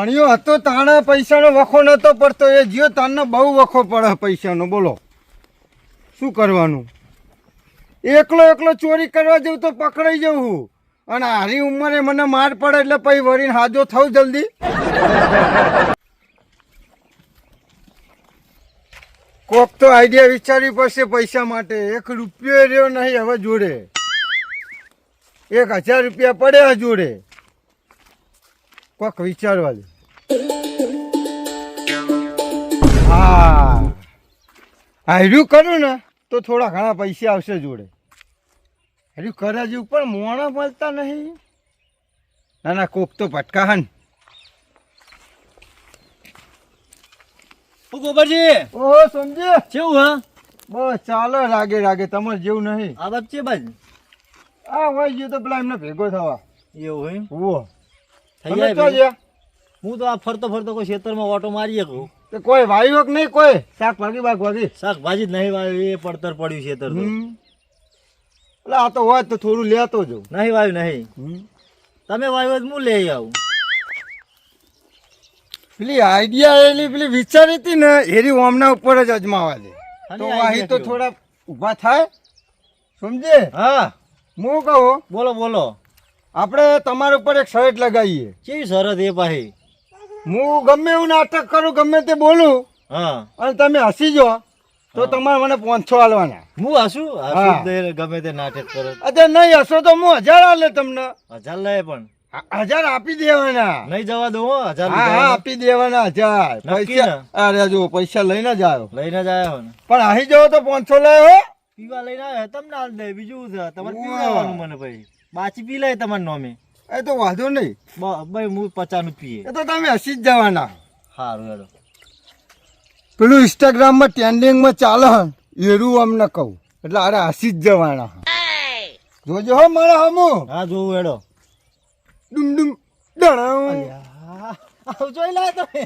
ભણ્યો હતો તાણે પૈસાનો વખો નતો પડતો, એ જીઓ તાને બહુ વખો પડે પૈસાનો. બોલો શું કરવાનું? એકલો એકલો ચોરી કરવા જવું તો પકડાઈ જવું, અને હારી ઉંમરે મને માર પડે એટલે પછી વળીને હાજો થવું જલ્દી. કોક તો આઈડિયા વિચારવી પડશે પૈસા માટે. 1 રૂપિયો રહ્યો નહીં હવે જોડે, 1000 રૂપિયા પડ્યા જોડે. કોક વિચારવા દે. હા, હાર્યું કરું ને તો થોડા ઘણા પૈસા આવશે જોડે. હાર્યું કર્યા જેવું પણ મોણા મળતા નહીં. ના ના, કોક તો પટકા હન. ગોબરજી, ઓહો સમજે કેવું હા? બસ ચાલો, રાગે રાગે. તમારે જેવું નહીં. આ બાપ છે બાજ આ હોય ગયો તો પેલા એમને ભેગો થવા. એવું હોય ઓહો, થઈ તમે જાય તો ભેગો. જ્યાં હું તો આ ફરતો ફરતો કોઈ ખેતરમાં ઓટો મારી કહું. તે કોઈ વાયુ કે નહીં? કોઈ શાકભાજી બાગભાજી શાકભાજી જ નહીં વાવ્યું, એ પડતર પડ્યું ખેતર તો. એટલે આ તો હોય તો થોડું લેતો જવું. નહીં વાવ્યું નહીં. તમે વાવ્યું તો હું લઈ આવું. પેલી આઈડિયા એલી પેલી વિચારી હતી ને એરી ઓમના ઉપર જ અજમાવા દે અને તો idea અહીં તો કયો? થોડા ઊભા થાય. સમજે? હા હું કહું બોલો બોલો. આપણે તમારા ઉપર એક શર્ટ લગાવીએ. કેવી શરત એ પાહી? હું ગમે એવું નાટક કરું, ગમે તે બોલું, હા અને તમે હસી જો તો તમારે મને 500 આલવાના. હું હસું હા. હસું ગમે તે નાટક કરો. અત્યારે નહીં હસો તો હું 1000 આલે તમને. 1000 લે પણ 1000 આપી દેવાના. નહીં જવા દઉં હો. 1000 હા હા, આપી દેવાના 1000 નક્કી પૈસા. અરે જો પૈસા લઈને જ આવ્યો, લઈને જ આવ્યો ને. પણ અહીં જાઓ તો 500 લાવ્યો. પીવા લઈને આવ્યો તમને હાલ દે. બીજું છે તમારે પીવડાવવાનું મને ભાઈ. બાચી પી લે તમારા નોમે. એ તો વાંધો નહીં, ભાઈ હું 50 નું પીએ. એ તો તમે હસી જ જવાના. સારું હેડો. પેલું ઇન્સ્ટાગ્રામમાં ટ્રેન્ડિંગમાં ચાલે હન એરું અમને કહું એટલે અરે હસી જ જવાના. જોજો હો મારા હમુ. હા જોવું હેડો. ડુમ ડુમ ડણાઉ. આવું જોઈ લે તમે.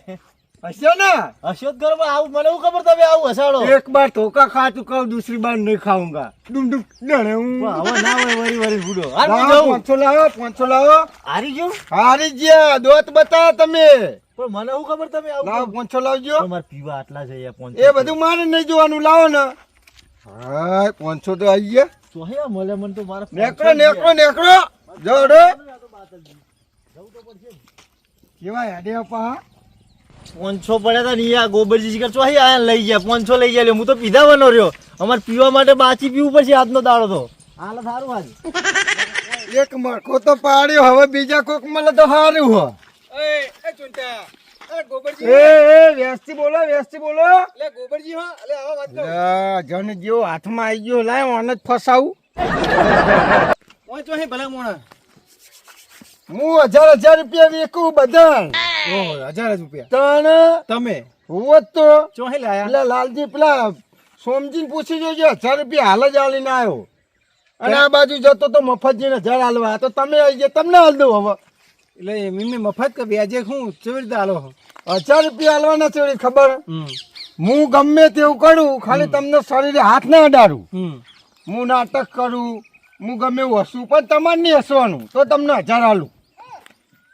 હસ્યો ને? હસ્યો જ ઘરમાં આવું મને શું ખબર તમે આવું હસાડો. એક બાર ધોકા ખા ચુકા, દૂસરી બાર નહીં ખાऊंगा. ડુમ ડુમ ડણાઉ. હવે ના હોય વરી વરી બુડો. લાવો, હાલ જાઉં. 500 લાવો, 500 લાવો. હારી ગયું હારી ગયા દોત બતા તમે. પણ મને શું ખબર તમે આવું લાવો, કરો? 500 લાવજો. પણ મારે પીવા આટલા છે યાર. 500 એ બધું મારે નહીં જોવાનું, લાવો ને. હા, 500 તો આવી ગયા. તો હે મળે મને તો મારા નેકળો નેકળો નેકળો. જોડો કેવા હેડે આપા. 500 પડ્યા તા ને આ ગોબરજી શિકાર ચોહી આયા લઈ ગયા. 500 લઈ ગયા. હું તો પીધાવાનો રહ્યો. અમારે પીવા માટે બાચી પીવું પડશે આજનો દાડો તો. હાલ સારું આજે. એક મરકો તો પાડ્યો, હવે બીજા કોક મળે તો સારું હો. એ વ્યસ્તી બોલો, વ્યસ્તી બોલો. જન જેવો હાથમાં આવી ગયો, લાય ઓને જ ફસાવું. હું 1000 રૂપિયા વેકું બધા. 1000 રૂપિયા તણ તમે હોત તો ચોહી લાયા. પેલા લાલજી પેલા સોમજી પૂછી જોજો, 1000 રૂપિયા હાલ જ આલીને આવ્યો. અને આ બાજુ જતો તો મફતજીને 1000 હાલવા. તો તમે આવી ગયા, તમને હાલ દઉં હવે. એટલે મીમી મફત કે વ્યાજે હું કેવી રીતે આલો? 1000 રૂપિયા હાલવાના છે ખબર. હું ગમે તેવું કરું, ખાલી તમને શરીરે હાથ ના અડાડું. હું નાટક કરું, હું ગમે એવું હસું, પણ તમારે નહીં હસવાનું. તો તમને 1000 હાલું.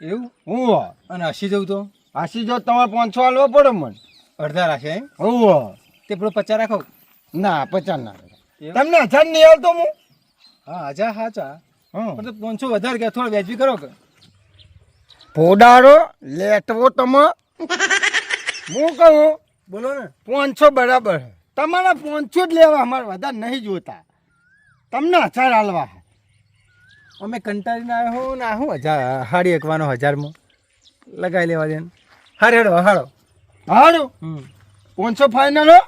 એવું? હું અને હસી જવું તો હસી જો તમારે 500 હાલવા પડે મને. અડધા રાખે એમ? હું તે પેલો 50 રાખો. ના 50 ના. તમને 1000 નહીં હાલતો હું. હા 1000 હાચા. હા, પણ તો 500 વધારે કે થોડા વ્યાજબી કરો કે? ફોડારો લેટવો તમે. હું કહું બોલો ને. 500 બરાબર. તમારા 500 જ લેવા, અમારે વધારે નહીં જોતા. તમને 1000 હાલવા. અમે કંટાળીને આવ્યો હો ને હું 1000 હાડી એકવાનો 1000 માં લગાવી લેવા દે. હારે હેડો હાડો. હારું 500 ફાઇનલ હો.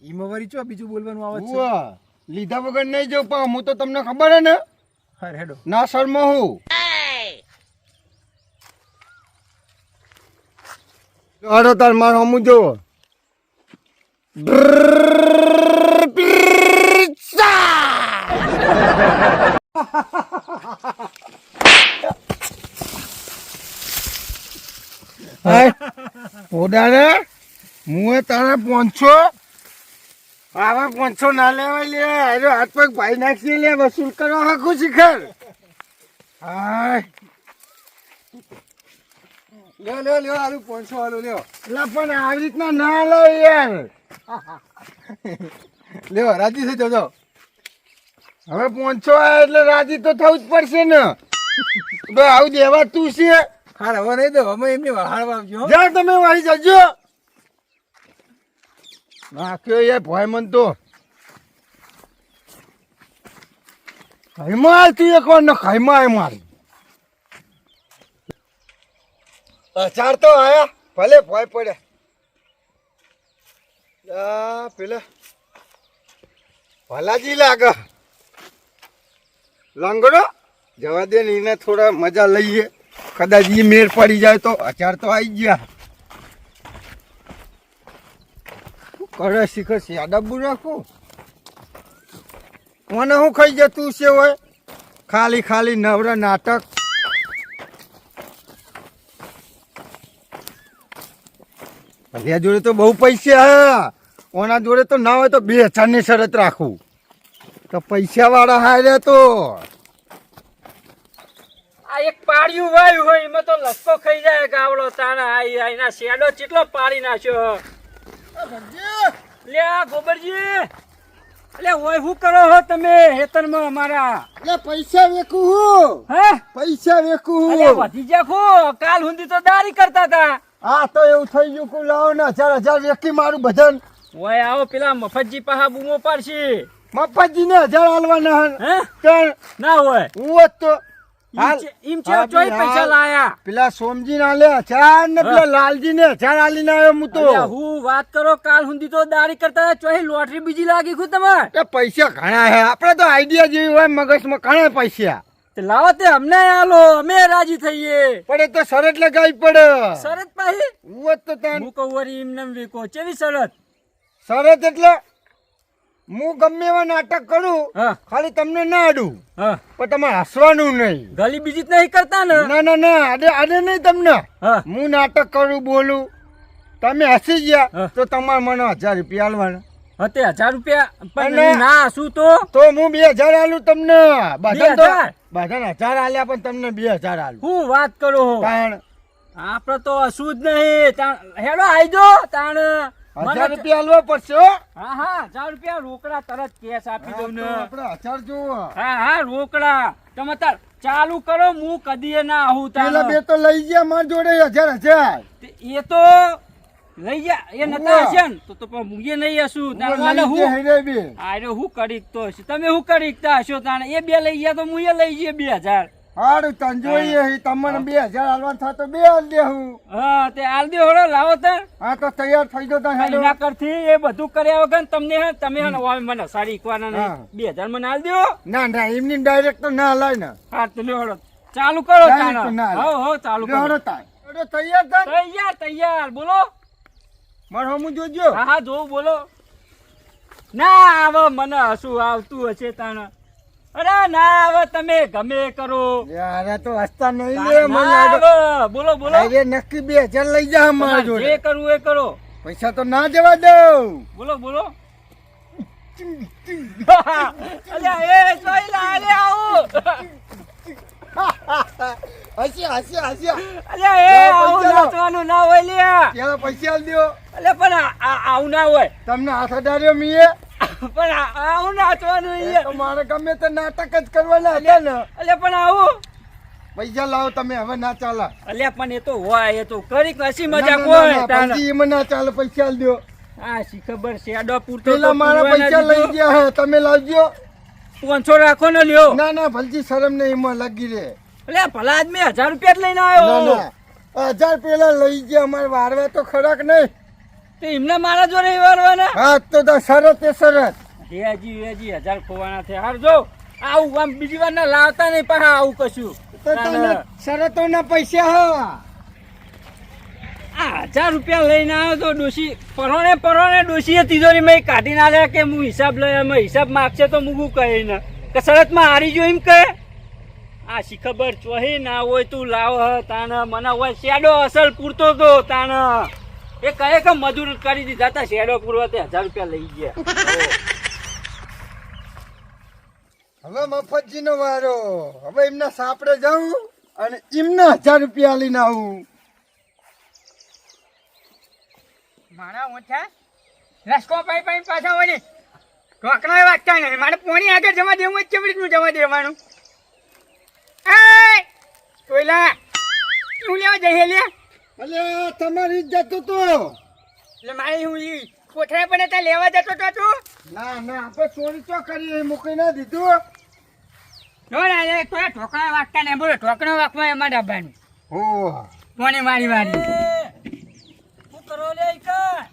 ઈમાં વરી ચો બીજું બોલવાનું આવે છે. ઉવા, લીધા વગર નહીં જવું પણ હું તો તમને ખબર હે ને. હારે હેડો. ના શર્મા હું. હાડો તાર મારો હમું જોવો. પોડાને મુએ તારા 500 આવા 500 ના લેવાય લે. અરે હાથ પગ ભાઈ નાખી લે, વસૂલ કરવા હાકું શીખર. હાય લ્યો આલુ 500 આલુ લ્યો. એટલે પણ આવી રીતના ના લે યાર. લ્યો રાજી થઈ જાઓ. હવે 500 આયા એટલે રાજી તો થવું જ પડશે ને. તો આવું દેવા તું છે. હાર હવે નહીં દો, અમે એમની વહાળવા આવજો હો. જા તમે વાળી જજો. નાખ્યો યાર ભય મન તો. ખાઈમાં તું એક વાર ને ખાઈમાં મારી. અચાર તો આયા ભલે ભય પડ્યા. પેલા ભલાજી લાગે લંગડો જવા દે ને એને થોડા મજા લઈએ. કદાચ એ મેળ પડી જાય તો અચાર તો આવી ગયા. શું કરે શીખર છે આ ડબ્બુ રાખું. મને શું ખાઈ જતું છે હોય ખાલી ખાલી નવરા નાટક. ભલિયા જોડે તો બહુ પૈસા હા. ઓના જોડે તો ના હોય તો 2000 ની શરત રાખું. તો પૈસા વાળા હારે તો આ એક પાડ્યું વાયું હોય એમાં તો લસકો ખાઈ જાય ગાવડો તાણા આઈના શેડો ચેટલો પાડી નાખ્યો. લે આ ગોબરજી લે ઓય શું કરો હો તમે હેતરમાં અમારા? એટલે પૈસા વેકું હું. હે પૈસા વેકું અલે હું. વધી જાખો કાલ હુંદી તો દારી કરતા હતા. હા તો એવું થઈ ગયું કુ લાવો ને 1000 વેકી મારું બધાન. ઓય આવો પેલા મફતજી પાહા બૂમો પાડશી. મફતજી ને 1000 આલવાના હે ત્રણ ના હોય હું જ તો હાલ. ઈમ છે ચોઈ પૈસા લાયા. પેલા સોમજી ના લે 1000 ને પેલા લાલજી ને 1000 આલીને આવ્યો હું તો. અલ્યા હું વાત કરો કાલ હુંદી તો દારી કરતા હતા ચોઈ લોટરી બીજી લાગી ખુ તમાર. એ પૈસા ઘણા હે આપણે તો આઈડિયા જેવી હોય મગજમાં ઘણા પૈસા. તે લાવો તે અમને આલો અમે રાજી થઈએ. પડે તો શરત લગાવી પડે. શરત પાહી હું જ તો તાન હું કહું વરી એમને વીકો ચેવી શરત? શરત એટલે હું ગમે એવા નાટક કરું હા ખાલી તમને ના અડું હા પણ તમારે હસવાનું નહીં. ગલી બીજી જ નહીં કરતા ને? ના અડે નહીં તમને. હા હું નાટક કરું બોલું તમે હસી ગયા હા. તો તમારે મને 1000 રૂપિયા આલવાના. હતે 1000 રૂપિયા પણ અને- ના શું તો તો હું 2000 આલું તમને. બધાને તો 2000? બધાને 1000 આલ્યા પણ તમને 2000 આલું. હું વાત કરો હો? તાણ આપડે તો હસું જ નહીં. હેડો આઈજો તાણ 1000 રૂપિયા આલવા પડશે હો. હા હા 1000 રૂપિયા રોકડા તરત કેશ આપી દઉં ને. આપણે 1000 જોવો. હા રોકડા તમે તાર ચાલુ કરો હું કદીએ ના આવું પેલા તાણ. બે તો લઈ ગયા માર જોડે 1000. તે એ તો લઈ જા એ નતા ઉવ્વ. હશે ને તો પણ હું એ નહીં હસું તાણ વાલે લઈ હું ગયા હેરે બે. આરે હું કરીકતો હશે તમે હું કરીકતા હશો તાણે એ બે લઈ ગયા તો હું એ લઈ જઈએ 2000. હારું તન જોઈએ તમને 2000 આલવા થાય તો બે આલ દેહું. હા તે આલ દે હોડો લાવો તાર. હા તો તૈયાર થઈ ગયો તા હેડો. એના કરથી એ બધું કર્યા વગર તમને તમે હે ને ઓય મને સારી એકવાના નહીં હા. 2000 મને આલ દો. ના એમની ડાયરેક્ટ તો ના લાય ને. હા તો લ્યો હોડો ચાલુ કરો Direct તાણ. ના. હો ચાલુ કરો. હેડો તાય. હેડો તૈયાર થા. તૈયાર બોલો. માર હમું જોજો. હા જોઉં બોલો. ના આવે મને હસું આવતું હશે તાણ. અરે ના આવે તમે ગમે એ કરો. યાર આ તો હસતા નહીં તાણ લે મને ના લાગે. આવે. બોલો બોલો અરે નક્કી 2000 લઈ જા મારા જે જોડે. કરવું એ કરો. પૈસા તો ના જવા દઉં. બોલો અલ્યા એ જોઈ લા અલ્યા આવું. હસ્યા અલ્યા એ આવું પૈસા લો. નાચવાનું ના હોય લ્યા. પેલા પૈસા આલ દ્યો. અલ્યા પણ આવું ના હોય. તમને હાથ અડાડ્યો મીએ. પણ આવું નાચવાનું એ ઈ. તો મારે ગમે તે નાટક જ કરવાના હતા ને. અલ્યા પણ આવું. પૈસા લાવો તમે હવે ના ચાલે. અલ્યા પણ એ તો હોય એ તો કરી હસી મજાક ના, હોય તાણ. પછી એમાં ના ચાલે પૈસા આલ દ્યો. આ શી ખબર શેડો પૂરતો પેલા તો મારા પૂરવાના પૈસા લઈ દીધો. ગયા હે તમે લાવજો. 500 રાખો ને લ્યો. ના ભલજી શરમ નહીં એમાં લાગી રે. અલ્યા ભલા આદમી 1000 રૂપિયા જ લઈને આવ્યો. ના 1000 પેલા લઈ ગયા અમારે વારવા તો ખરાક નહીં. તો એમને મારા જોડે વારવાના. હા તો શરત એ શરત. હેજી 1000 ખોવાના છે. હાર જો આવું આમ બીજી વાર ના લાવતા નહીં પાછા આવું કશું. તો તને શરતોના પૈસા હા. આ 1000 રૂપિયા લઈને આવ્યો તો ડોશી પરોણે ડોશીએ તિજોરીમાં કાઢી ના લે કે હું હિસાબ લઈ અમે હિસાબ માગશે તો હું કહે ને કે શરતમાં હારી જો એમ કહે. આ શી ખબર ચોહી ના હોય તું લાવ હ તાણ મને હોય શેડો અસલ પૂરતો તો તાણ એ કહે કે મજૂર કરી દીધા તા શેડો પૂરવા તે 1000 રૂપિયા લઈ ગયા. હવે મફતજીનો વારો. હવે એમના સાપડે જાઉં અને એમના 1000 રૂપિયા લઈને આવું. મારા ઓછા રસકો પાઈ પાઈ પાછા વળી ઢોકળા વાગતા નહીં મારે પોણી આગળ જવા દેવું જ કેવી રીતનું જવા દેવાનું એ કોઈલા તું લેવા જઈએ લે અલે તમારી ઇજ્જત તો એટલે મારે હું કોઠરા પણ ત્યાં લેવા જતો તો તું ના ના આપણે ચોરી તો કરી મૂકી ના દીધું જો ના લે કોઈ ઢોકળા વાગતા નહીં બોલો ઢોકળા વાગવા એમાં ડાબાનું હો પોણી મારી મારી શું કરો લે ઈકા?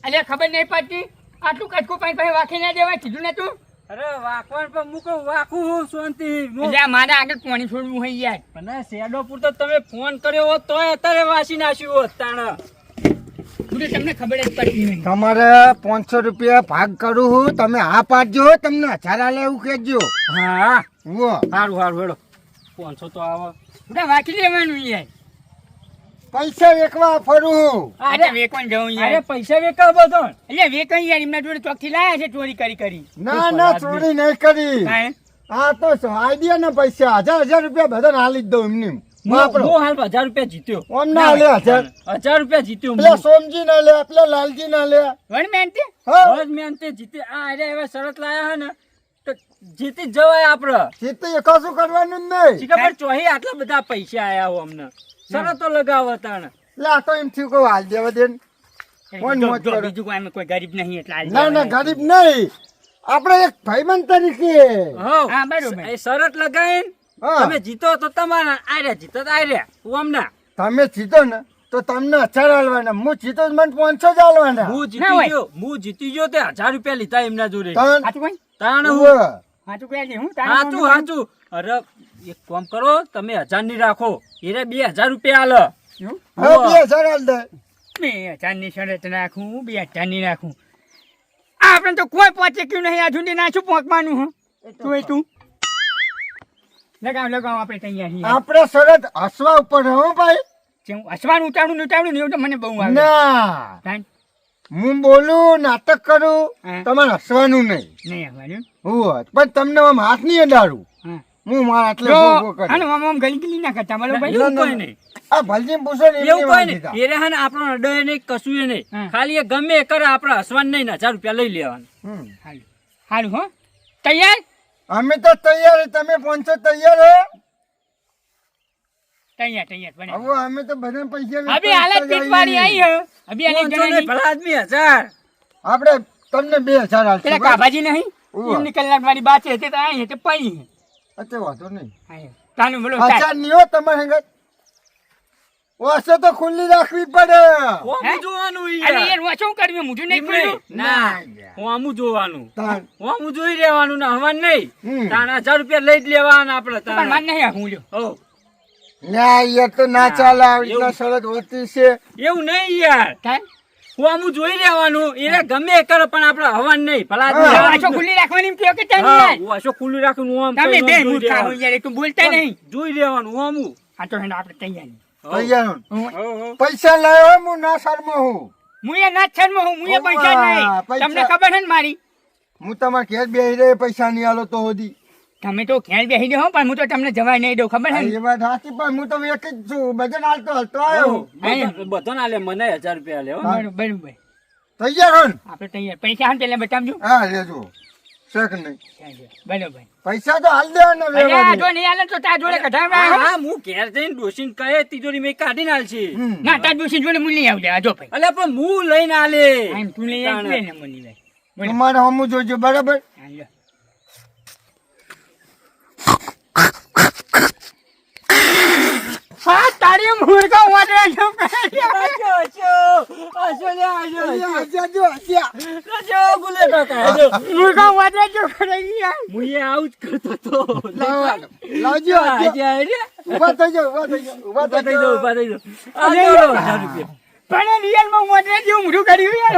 અલ્યા ખબર નહીં પડતી આટલું કટકું પાણી પાસે વાખી ના દેવાય કીધું ને તું અરે વાકવાન પર મૂકો વાકું હું શાંતિ એટલે મારે આગળ પાણી છોડવું હોય યાર મને શેડો પૂરતો તમે ફોન કર્યો હોત તોય અત્યારે વાસી નાખ્યું હોત તાણ હું તો તમને ખબર જ પડતી નહીં તમારે 500 રૂપિયા ભાગ કરું હું તમે હા પાડજો તમને 1000 આલે એવું કહેજો હા વો સારું સારું હેડો 500 તો આવો બધા વાંચી લેવાનું યાર પૈસા વેકવા ફરું અરે વેકવાન જવું અરે યાર પૈસા વેકા બધો એટલે વેકવાન યાર એમના જોડે ચોકથી લાયા છે ચોરી કરી કરી ના ના ચોરી નહીં કરી કાંઈ? આ તો આઈડિયા ના પૈસા 1000 રૂપિયા બધાને હાલી જ દઉં એમને વાપરો હું હાલ 1000 રૂપિયા જીત્યો ઓમ ના હાલે 1000 1000 રૂપિયા જીત્યો પેલા સોમજી ના લે પેલા લાલજી ના લે વણ મેનતી હા બસ મેં તે જીતે આ અરે હવે શરત લાયા હે ને તો જીતી જ જવાય આપડે સીતે કશું કરવાનું જ નહીં ખબર ચોહી આટલા બધા પૈસા આયા હો અમને શરતો લગાવો તાણ એટલે આ તો એમ થયું કે હાલ દેવા દે ને. કોણ જો- મોજ જો કરે? બીજું કોઈ કોઈ ગરીબ નહીં એટલે આ ના ના ગરીબ નહીં આપણે એક ભાઈબંધ તરીકે હા, બરોબર. એ શરત લગાવીને હા. તમે જીતો તો તમારા આર્યા જીતો તો આર્યા હું અમને તમે જીતો ને તો તમને 1000 આલવાના હું જીતો તો મને 500 જ આલવાના હું ના જીતી હોય. ગયો હું જીતી ગયો તે 1000 રૂપિયા લીધા એમના જોડે ત્રણ હાચું કોઈ તાણ હું ઉવ્વ. હાચું કોઈ હું તારે હાચું હાચું અરે એક કામ કરો તમે 1000 ની રાખો એને 2000 રૂપિયા આલો એવું? હવે 2000 આલ દે 2000 ની શરત રાખું 2000 ની રાખું આપણે તો કોઈ પહોંચે ક્યું નહીં આ સુધી નાશું પહોંચવાનું હું તું લગાવ લગાવ આપણે તૈયાર છીએ આપણે શરત હસવા ઉપર હો ભાઈ જેમ હસવાનું ઉતાવળું ને ઉતાવળું ને એવું તો મને બહુ આવે ના તાન હું બોલું નાટક કરું હા. તમારે હસવાનું નહીં નહીં આવવાનું હું પણ તમને આમ હાથ નહીં અડાડું હા હું મારા આટલે જો ભોગવો કરું. હાલો આમ આમ ગલી ગલી ના કરતા બરોબર એવું કોઈ નહીં આ ભલજી પૂછો ને એવું એમની કોઈ વાત નહીં દીધા. એને હે ને આપણો અડે નહીં કશું એ નહીં હા. ખાલી એ ગમે એ કરે આપણે હસવાનું નહીં ને 1000 રૂપિયા લઈ લેવાનું હમ. હાલો હાલો હો તૈયાર અમે તો તૈયાર તમે 500 તૈયાર હો તૈયાર તૈયાર બને હવે અમે તો બધા પૈસા અભી હાલત પીટવાળી આવી હે અભી આને 500 નહીં, ભલા આદમી 1000 આપણે તમને 2000 આલશું પેલા બરાબર? કાભાજી નહીં ઉવ્વ. એમની કલાક વાળી બાત છે તે તો આવી છે તે પડી છે અત્યારે વાંધો નહીં તાનું બોલો 1000 નહીં હો તમારે હંગાત વાસો તો ખુલ્લી રાખવી પડે ઓમું જોવાનું ઈ અરે યાર. યાર હું શું કર્યું મોઢું નહીં એમ ખુલ્યું નહીં. ના ઓમું જોવાનું તાણ. ઓમું જોઈ રહેવાનું ને હવાન નહીં હમ. તાણ 1000 રૂપિયા લઈ જ લેવાના આપણે પણ તાણ. માન નહીં હું લ્યો હો. ના યાર તો ના ચાલે આવી રીતના એવું. શરત હોતી છે એવું નહીં યાર તાન ઓમું જોઈ રહેવાનું એને ગમે એ કરે પણ આપણે હવાન નહીં ભલા આદમી હા. રહેવાનું. વાંચો ખુલ્લી રાખવાની એમ કહો કે તાન હા, યાર વાંચો ખુલ્લું રાખીને ઓમ તમે કરીને બે ઓમ જોઈ મૂર્ખા હો રહેવાનું. યાર તું બોલતા નહીં જોઈ રહેવાનું ઓમું આ તો હેને આપણે તૈયાર તૈયાર હો. હું હો, હો. પૈસા લાવ્યો હું ના શરમો હું એ ના છરમો હું એ ઓવા, પૈસા નહીં પૈસા. તમને ખબર છે ને મારી હું તમારે ઘેર બેહી રહે પૈસા નહીં આલો તો હોદી તમે તો ખેલ બેસી દો પણ હું તો તમને જવાય નહીં દઉં ખબર છે ને એ વાત સાચી પણ હું તો એક જ છું બજન હાલતો હલતો આવ્યો બધા ના લે મને 1000 રૂપિયા લે હો. બરોબર તૈયાર હો ને? આપણે તૈયાર પૈસા હાલ પેલા બતાવજો હા લેજો શેક નહીં બરોબર પૈસા તો હાલ દેવાના અરે આ વ્યવહાર જો નહીં હાલે તો તાર જોડે હા, કઢાવડા હા, હું ઘેર જઈને ડોશીને કહે તિજોરી મેં કાઢી નાખશે ના તાર દોશી જોડે હું લઈ આવજે આ જો ભાઈ અલ્યા પણ હું લઈને આલે આમ તું લઈ આવજે ને મુની ભાઈ બોલો. તમારે હમું જોજો બરાબર હા, લ્યો. હા તારી મુર્ગા વાડે છો મુર્ગા વાડે છો હું એ આવું જ કરતો તો લાવજો ઉભા થઈ જાઓ ઉભા થઈ જાઓ ઉભા થઈ જાઓ ઉભા થઈ જાઓ. આ લો, 1000 રૂપિયા. પણ રિયલ માં વાડે જેવું મોઢું કર્યું યાર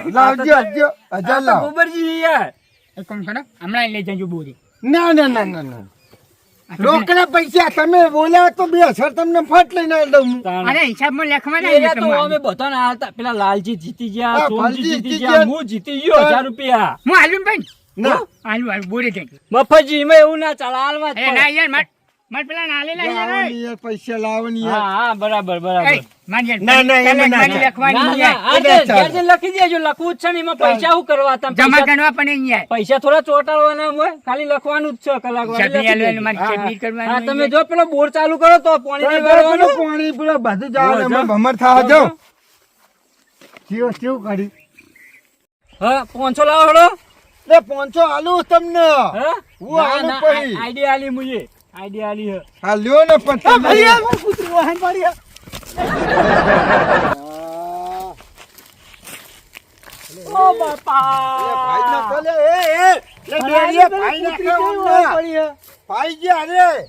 લાવજો હજો આ હજાર તો લાવ ગોબરજી યાર કોણ છોડો હમણાં લઈ જજો બોરી ના ના ના ના ના રોકડા પૈસા તમે બોલ્યા તો 2000 તમને ફટ લઈને આવી દઉં હું. અરે હિસાબમાં લખવાના એરા તો અમે બધાને હાલતા પેલા લાલજી જીતી ગયા હા, સોમજી ફલજી જીતી જીતી ગયા ગયા. હું જીતી ગયો 1000 રૂપિયા હું હાલું ભાઈ ના હાલું હાલું બોરે થઈ મફતજી એમાં એવું ના ચાલે હાલવા જ અરે ના પડે. યાર માર પેલા નાલેલા લાવો યાર ને યાર, પૈસા લાવો ને હા યાર. હા બરાબર બરાબર એ માર યાર ના, ના, એમ ના મારી ચાલે. લખવાની ના, યાર. ના, આ એ ના જે- ચાલે. જે લખી દેજો લખવું જ છે ને એમાં પૈસા શું કરવા તમે જમા પૈસા- કરવા પણ યાર પૈસા થોડા ચોટાડવાના હોય ખાલી લખવાનું જ છે કલાક વાળી ચટણી લખી આલવાની, દેજો. મારી હા, ચટણી હા. કરવાની હા, તમે હોય. જો પેલો બોર ચાલુ કરો તો પાણી નહીં વાળવાનું. પાણી પેલા બધું જાવ ને, જો, એમાં જો. ભમર થવા જો, જાવ. કેવું કેવું કરી હા 500 લાવો હળો લે 500 આલું તમને. હા હું ના, આનું ના, પડી. આઈડિયા આલી મુજે આઈડિયા આલી હે. હા લ્યો ને પણ તમે. ભાઈ યાર, મારું કૂતરું વાહન પાડી યાર. ઓ બાપા ભાઈ ના ચાલે, એ લે બેરીએ ભાઈ ના કૂતરી કેવી ખાવ વાહન પાડી યાર. ભાઈ ગયા અરે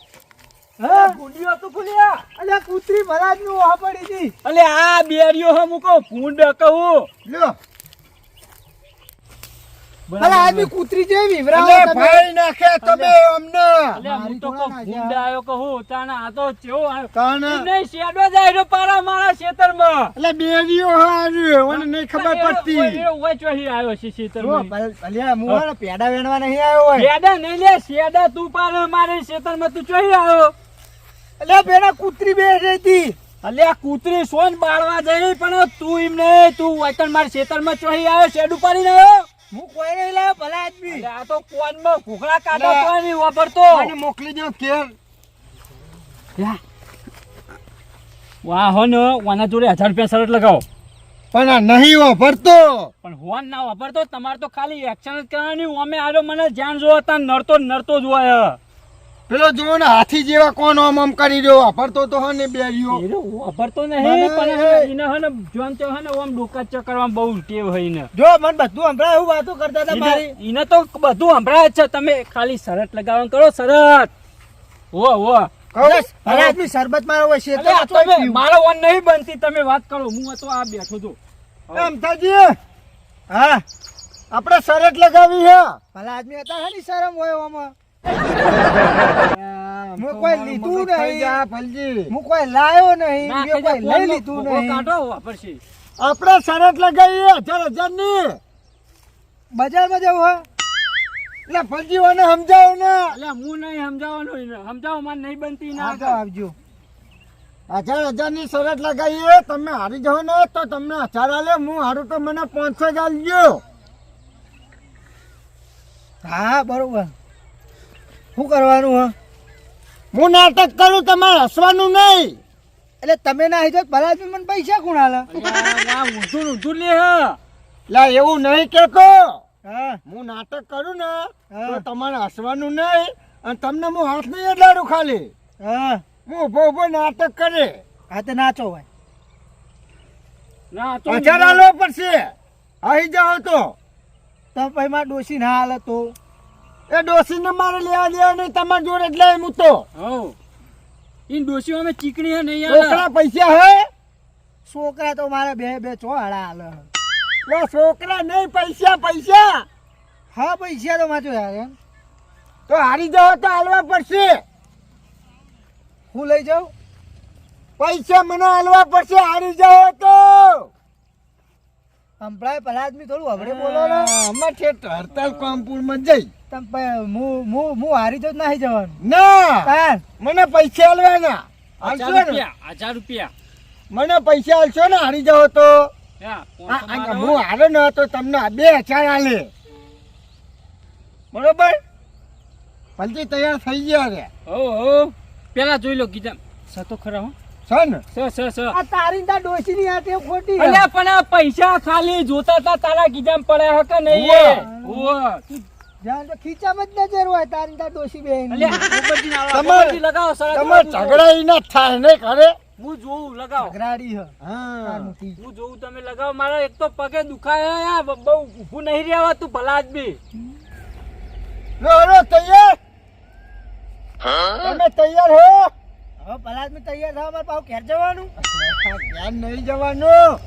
હા ગુંડિયો તો ખુલ્યા અલ્યા કૂતરી ભલાદની વાહ પડી હતી. અલે આ બેરિયો હે મુકો ભૂંડ કહું લ્યો. અલા આદમી કૂતરી જેવી વિવરાવો અલે તમે. ભાઈ નાખે તમે અમને. અલે હું તો કહું ભૂંડ આયો કહું તાના આ તો ચેવો આયો કાને નહીં શેડો જાય રો પારા મારા ખેતરમાં અલે બેરીઓ હાર્યો મને નહીં ખબર પડતી. ઓય ચોહી આવ્યો છે જો, ખેતરમાં અલ્યા હું હાલો પેડા વેણવા નહીં આવ્યો હોય. શેડા નહીં લે શેડા તું પાર મારે ખેતરમાં તું ચોહી આવ્યો અલ્યા પેલા કૂતરી બેઠી હતી. અલે આ કૂતરી સોન બાળવા જઈ પણ તું એમ નહીં તું વાયકણ મારા ખેતરમાં ચોહી આવ્યો શેડ ઉપાડીને આવ્યો હું કોઈ નહીં લાવ્યો ભલા આદમી. અલે આ તો કોનમાં ઘૂઘરા કાઢો અલે. તો નહીં વાપરતો મને મોકલી દો કેર. વાહ હો ને વાના જોડે 1000 રૂપિયા શરત લગાવો પણ આ નહીં વાપરતો. પણ હોન ના વાપરતો તમારે તો ખાલી એક્શન જ કરવાની અમે આવ્યો મને જ્યાં જો હતા નડતો જ હોય પેલો જો ને હાથી જેવા કોણ આમ કરી રહ્યો વાપરતો તો હે ને બેરીઓ. એ વાપરતો નહીં મને પણ એ- એને હે ને જોન તે હે ને ઓમ ડોકા ચેક કરવામાં બહુ ટેવ હોય ને જો મને બધું હમણાં એવું વાતો કરતા હતા મારી. એને તો બધું સંભળાય જ છે તમે ખાલી શરત લગાવવાનું કરો શરત ઓ કહું? ભલા આદમી શરબત મારો હોય છે અલે આ તમે મારો ઓન નહીં બનતી તમે વાત કરો હું તો આ બેઠો છું અમથાજી, હા આપણે શરત લગાવી હે. ભલા આદમી હતા હે ની શરમ હોય આમાં. હું કોઈ લીધું મગજ ખાઈ નહીં. જા, ફલજી. હું કોઈ લાયો નહીં ના મેં કોઈ લઈ લીધું નહીં. કાઢો વાપરશે આપણે શરત લગાવીએ 1000 ની. બજારમાં જવું હોય એટલે ફલજીઓને સમજાવો ને. એટલે હું નહીં સમજાવવાનું એને સમજાવો મને નહીં બનતી ના હા તો આવજો. 1000 ની શરત લગાવીએ. તમે હારી જાઓ ને તો તમને 1000 આલે. હું હારું તો મને 500 જ આલજો. હા બરોબર. શું કરવાનું હે? હું નાટક કરું, તમારે હસવાનું નહીં. એટલે તમે ના હિજો ભલા આદમી મને પૈસા કોણ આલે? ઊંધું લે હે લા એવું નહીં કેતો. હા હું નાટક કરું ને હા. તો તમારે હસવાનું નહીં અને તમને હું હાથ નહીં અડાડું ખાલી. હા હું ઉભો ઉભો નાટક કરે. હા તો નાચો ભાઈ. ના તો 1000 આલો પડશે. આવી જાઓ તો તમે પછી મારા ડોશી ના હાલે તો એ ડોસીને મારે લેવા દેવા નહીં તમારી જોડે એટલે હું તો. હો ઈન ડોશીઓ અમે ચીકણી હે નહીં છોકરા પૈસા હે? છોકરા તો મારે બે ચો હાડા હાલે. લો છોકરા નહીં, પૈસા પૈસા. હા પૈસા તો માચો યાર એમ. તો હારી જાઓ તો હાલવા પડશે. હું લઈ જાઉં? પૈસા મને હાલવા પડશે હારી જાઓ તો. સંભળાય ભલા આદમી થોડું હબળે બોલો ને. અમે ઠેઠ હડતાલ કામપુરમાં જઈ. તમે હું હારી તો જ નહીં જવાનું. ના તાર મને પૈસા હાલવાના. હાલશો ને? 1000 રૂપિયા મને પૈસા હાલશો ને હારી જાઓ તો. હા, હું હારે ને તો તમને 2000 હાલે. બરોબર? ફલજી તૈયાર થઈ ગયા રે. હો પેલા જોઈ લો ગીતા સતો ખરા હો છે ને? સ આ તારી તા ડોશી ની આટે ખોટી હે. અલ્યા પણ આ પૈસા ખાલી જોતા તા તારા ગીજામ પડ્યા હકે નહીં એ ઓવા જાણ તો ખીચામાં જ નજર હોય તારી તા ડોશી બેન. અલ્યા ગોબરજી ના તમારે- ગોબરજી લગાવો સરસ તમારે ઝઘડા ઈ ના થાય ને ઘરે. હું જોઉં લગાવો ઘગરાડી હે. હા તારનું હું જોઉં તમે લગાવો મારા એક તો પગે દુખાય યાર બહુ ઊભું નહીં રહેવા તું ભલા આદમી લો તૈયાર. તમે તૈયાર હો? હવે ભલા આદમી તૈયાર થવા મારે પાછું ઘેર જવાનું. ધ્યાન નહીં જવાનું.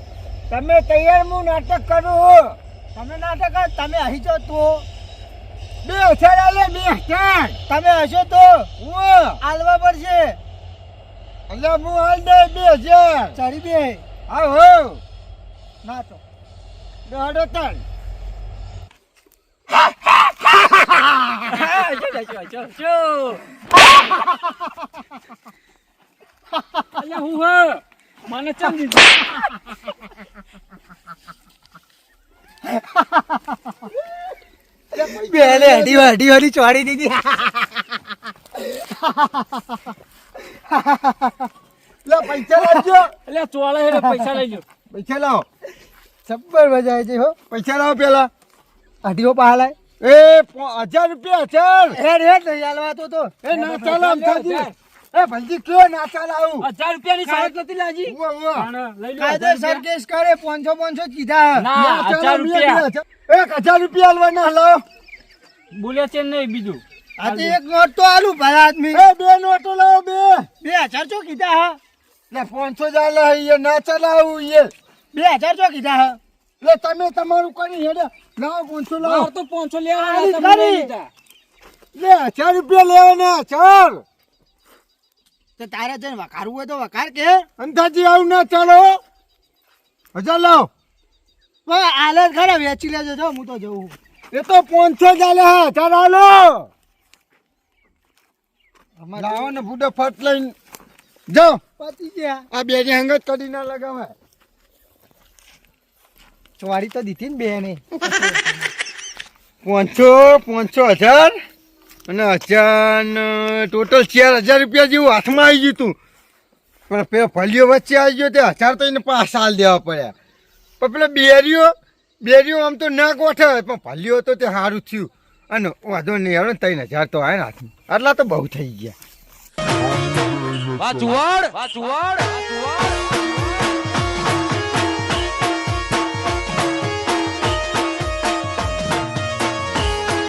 તમે તૈયાર, હું નાટક કરું. તમે નાટક કરો, તમે હસી જાઓ તો 2000 આલે 2000. તમે હસો તો હું આલવા પડશે. એટલે હું હાલ દે 2000. ચડી બે હા હો નાચો. દોડો તન. અલ્યા હું હ મને ચમ દીધું બેલે હડી વાળી ચોડી દીધી લે પૈસા લાવજો. અલ્યા ચોળા હેડે પૈસા લઈ લો પૈસા લાવો. સબ્બર મજા આવી છે હો પૈસા લાવો પેલા. અઢીઓ પહાલાય એ 1000 રૂપિયા 1000. હેડ હેડ નહીં હાલવા તો એ ના ચાલો અમથાજી. એ ભલજી કયો ના ચાલ આવું. 1000 રૂપિયાની શરત નથી લાજી ઉવ્વ, ઉવ્વ. લઈ લો કાયદેસર કેસ કરે 500 કીધા ના 1000 રૂપિયા 1000 રૂપિયા આલવાના લાવો. બોલે છે નહીં બીજું આજે એક નોટ તો આલુ ભલા આદમી એ બે નોટો લાવો બે. 2000 ચો કીધા હા લે 500 જ આલે એ ના ચલાવું એ. 2000 ચો કીધા હા લે તમે તમારું કરી હેડે લાવો 500 લાવો. માર તો 500 લેવાના આલી તમે લઈ ખરી. લીધા લે 1000 રૂપિયા લેવાના 4. તો તારે જઈને વખારવું હોય તો વખાર કે અંધાજી આવું ના ચાલો. 1000 લાવો. આલે ખરા વેચી લેજો જો હું તો જઉં એ તો 500 જ આલે હા 1000 આલો. લાવો ને ફૂટે ફટ લઈને જાઓ. પતી ગયા આ બે ની હંગત કદી ના લગાવે. ચોરી તો દીધી ને બે ને 500 1000 અને 1000 ને ટોટલ 4000 રૂપિયા જેવું હાથમાં આવી ગયું તું. પણ પેલો ભલિયો વચ્ચે આવી ગયો તે 1000 તો એને પાછા હાલ દેવા પડ્યા. પણ પેલો બેરીઓ આમ તો ના ગોઠવે પણ ભલિયો તો તે સારું થયું. અને વાંધો નહીં આવે ને 3000 તો આવે ને હાથમાં. આટલા તો બહુ થઈ ગયા. વાહ ચુવાડ